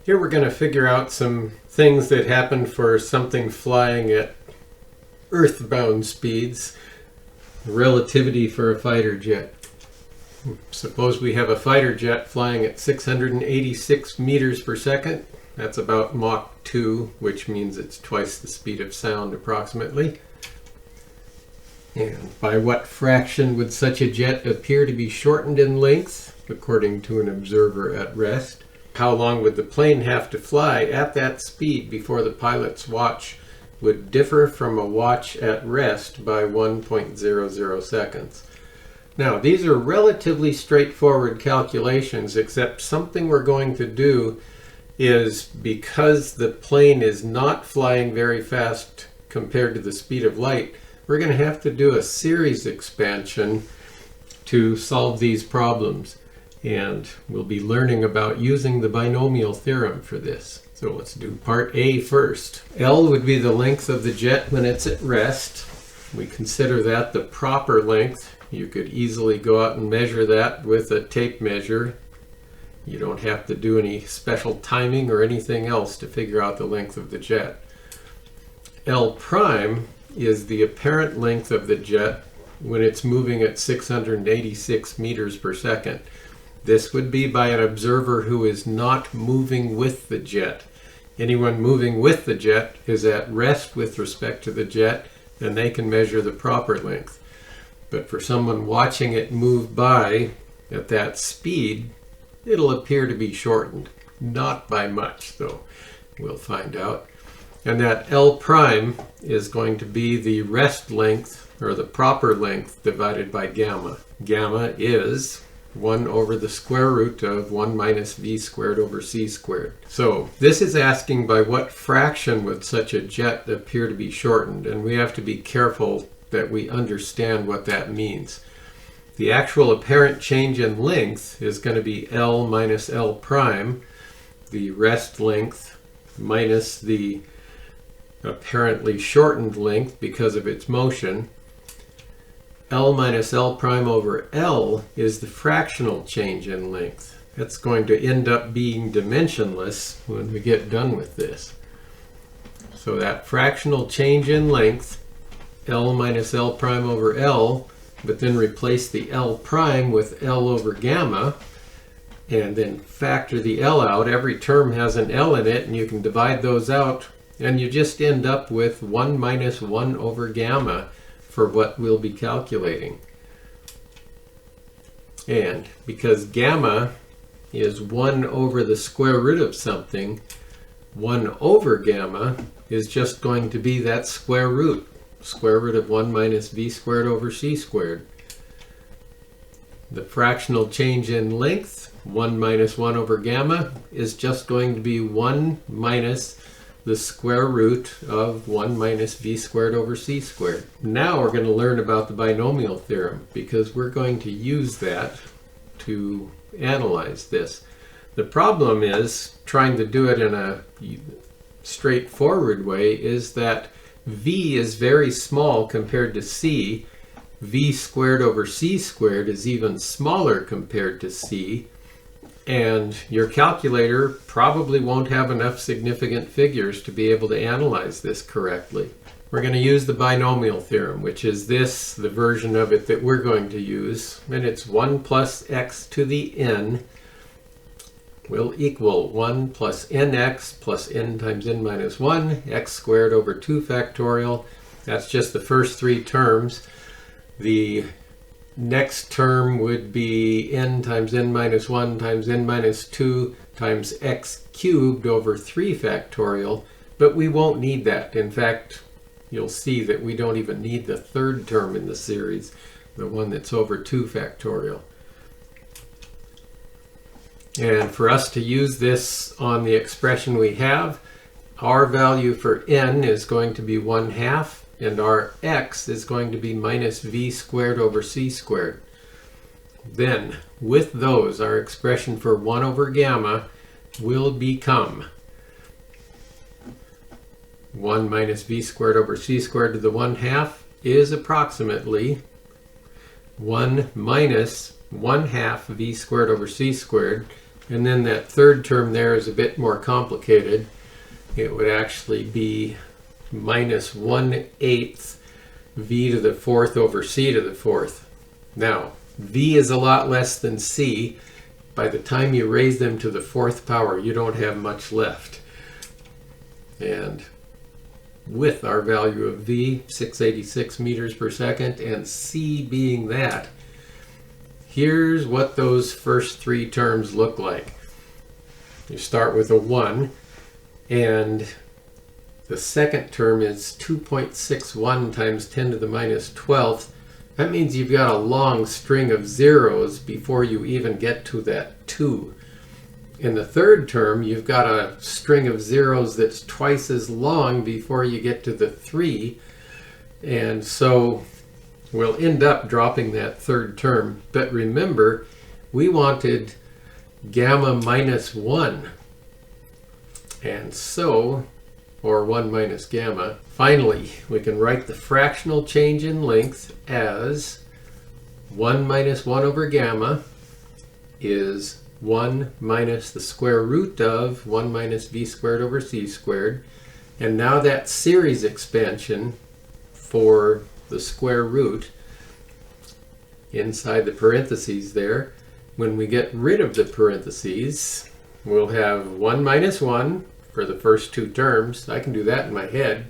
Here we're going to figure out some things that happen for something flying at earthbound speeds. Relativity for a fighter jet. Suppose we have a fighter jet flying at 686 meters per second. That's about Mach 2, which means it's twice the speed of sound approximately. And by what fraction would such a jet appear to be shortened in length, according to an observer at rest? How long would the plane have to fly at that speed before the pilot's watch would differ from a watch at rest by 1.00 seconds? Now, these are relatively straightforward calculations, except something we're going to do is, because the plane is not flying very fast compared to the speed of light, we're going to have to do a series expansion to solve these problems. And we'll be learning about using the binomial theorem for this. So let's do part A first. L would be the length of the jet when it's at rest. We consider that the proper length. You could easily go out and measure that with a tape measure. You don't have to do any special timing or anything else to figure out the length of the jet. L prime is the apparent length of the jet when it's moving at 686 meters per second. This would be by an observer who is not moving with the jet. Anyone moving with the jet is at rest with respect to the jet, and they can measure the proper length. But for someone watching it move by at that speed, it'll appear to be shortened. Not by much, though. We'll find out. And that L prime is going to be the rest length, or the proper length, divided by gamma. Gamma is 1 over the square root of 1 minus v squared over c squared. So this is asking by what fraction would such a jet appear to be shortened, and we have to be careful that we understand what that means. The actual apparent change in length is going to be L minus L prime, the rest length minus the apparently shortened length because of its motion. L minus L prime over L is the fractional change in length. That's going to end up being dimensionless when we get done with this. So that fractional change in length, L minus L prime over L, but then replace the L prime with L over gamma, and then factor the L out. Every term has an L in it, and you can divide those out, and you just end up with 1 minus 1 over gamma for what we'll be calculating. And because gamma is 1 over the square root of something, 1 over gamma is just going to be that square root of 1 minus v squared over c squared. The fractional change in length, 1 minus 1 over gamma, is just going to be 1 minus the square root of 1 minus v squared over c squared. Now we're going to learn about the binomial theorem, because we're going to use that to analyze this. The problem is, trying to do it in a straightforward way, is that v is very small compared to c. V squared over c squared is even smaller compared to c. And your calculator probably won't have enough significant figures to be able to analyze this correctly. We're going to use the binomial theorem, which is this, the version of it that we're going to use. And it's 1 plus x to the n will equal 1 plus nx plus n times n minus 1, x squared over 2 factorial. That's just the first 3 terms. The next term would be n times n minus 1 times n minus 2 times x cubed over 3 factorial, but we won't need that. In fact, you'll see that we don't even need the third term in the series, the one that's over 2 factorial. And for us to use this on the expression we have, our value for n is going to be 1/2, and our x is going to be minus v squared over c squared. Then, with those, our expression for 1 over gamma will become 1 minus v squared over c squared to the 1/2 is approximately 1 minus 1/2 v squared over c squared And then that third term there is a bit more complicated. It would actually be minus 1/8 v to the fourth over c to the fourth. Now, v is a lot less than c. By the time you raise them to the fourth power, you don't have much left. And with our value of v, 686 meters per second, and c being that, here's what those first three terms look like. You start with a 1, and the second term is 2.61 times 10 to the minus 12th. That means you've got a long string of zeros before you even get to that 2. In the third term, you've got a string of zeros that's twice as long before you get to the 3. And so we'll end up dropping that third term. But remember, we wanted gamma minus 1. And so, or 1 minus gamma. Finally, we can write the fractional change in length as 1 minus 1 over gamma is 1 minus the square root of 1 minus v squared over c squared. And now that series expansion for the square root inside the parentheses there, when we get rid of the parentheses, we'll have 1 minus 1 for the first two terms. I can do that in my head.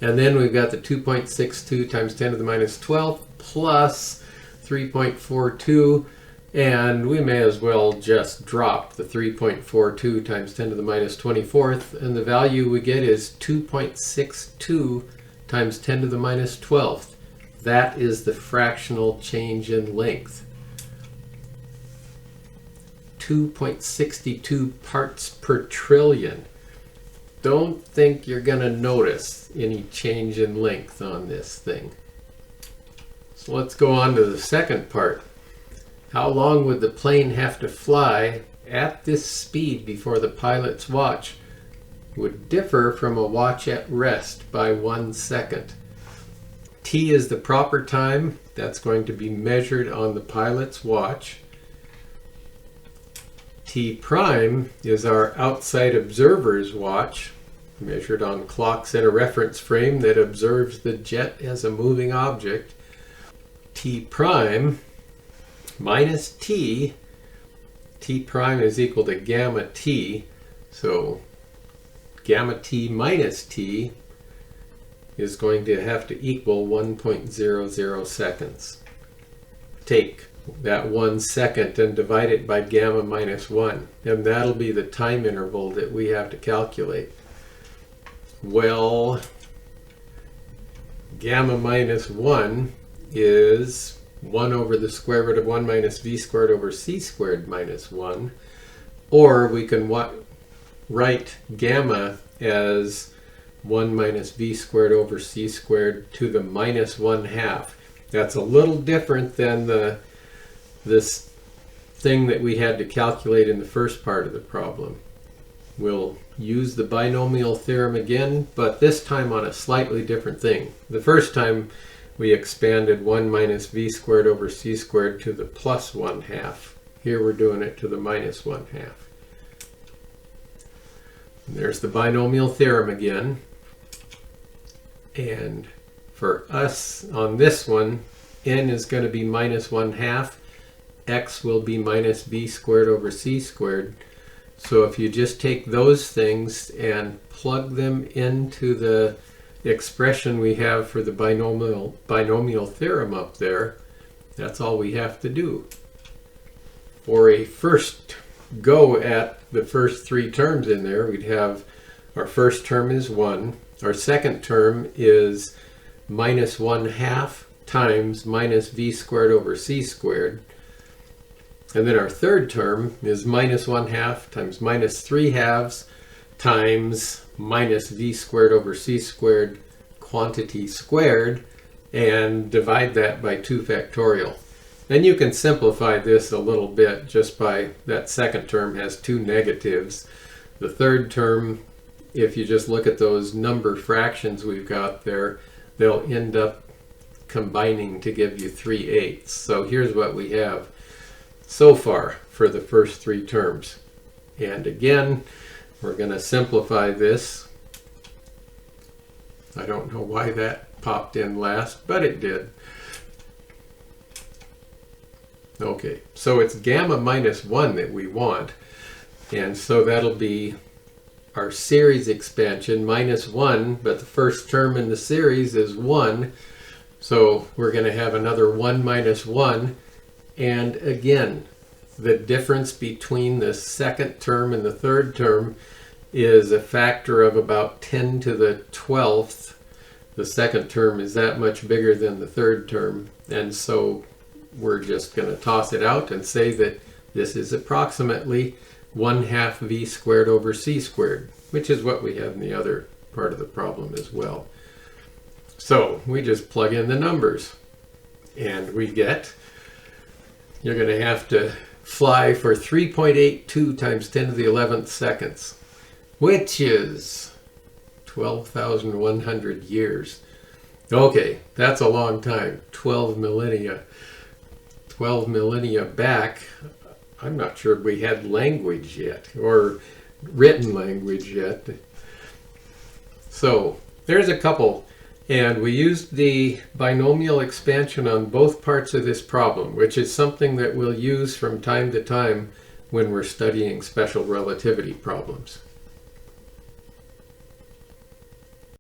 And then we've got the 2.62 times 10 to the minus 12 plus 3.42. And we may as well just drop the 3.42 times 10 to the minus 24th. And the value we get is 2.62 times 10 to the minus 12th. That is the fractional change in length. 2.62 parts per trillion. Don't think you're going to notice any change in length on this thing. So let's go on to the second part. How long would the plane have to fly at this speed before the pilot's watch would differ from a watch at rest by 1 second? T is the proper time. That's going to be measured on the pilot's watch. T prime is our outside observer's watch, measured on clocks in a reference frame that observes the jet as a moving object. T prime minus T, T prime is equal to gamma T, so gamma T minus T is going to have to equal 1.00 seconds. Take that 1 second and divide it by gamma minus 1, and that'll be the time interval that we have to calculate. Well, gamma minus 1 is 1 over the square root of 1 minus v squared over c squared minus 1, or we can write gamma as 1 minus v squared over c squared to the minus 1/2. That's a little different than this thing that we had to calculate in the first part of the problem. We'll use the binomial theorem again, but this time on a slightly different thing. The first time we expanded 1 minus v squared over c squared to the plus 1/2. Here we're doing it to the minus 1/2. And there's the binomial theorem again. And for us on this one, n is going to be minus 1/2. X will be minus v squared over c squared. So if you just take those things and plug them into the expression we have for the binomial theorem up there, that's all we have to do. For a first go at the first three terms in there, we'd have our first term is 1. Our second term is minus 1/2 times minus v squared over c squared. And then our third term is minus 1/2 times minus 3/2 times minus v squared over c squared quantity squared, and divide that by 2 factorial. Then you can simplify this a little bit just by that second term has 2 negatives. The third term, if you just look at those number fractions we've got there, they'll end up combining to give you 3/8. So here's what we have so far for the first three terms. And again, we're going to simplify this. I don't know why that popped in last, but it did. Okay, so it's gamma minus 1 that we want. And so that'll be our series expansion minus 1, but the first term in the series is 1. So we're going to have another 1 minus 1. And again, the difference between the second term and the third term is a factor of about 10 to the 12th. The second term is that much bigger than the third term. And so we're just going to toss it out and say that this is approximately 1/2 v squared over c squared, which is what we have in the other part of the problem as well. So we just plug in the numbers and we get, you're going to have to fly for 3.82 times 10 to the 11th seconds, which is 12,100 years. Okay, that's a long time, 12 millennia. 12 millennia back, I'm not sure we had language yet, or written language yet. So there's a couple, and we used the binomial expansion on both parts of this problem, which is something that we'll use from time to time when we're studying special relativity problems.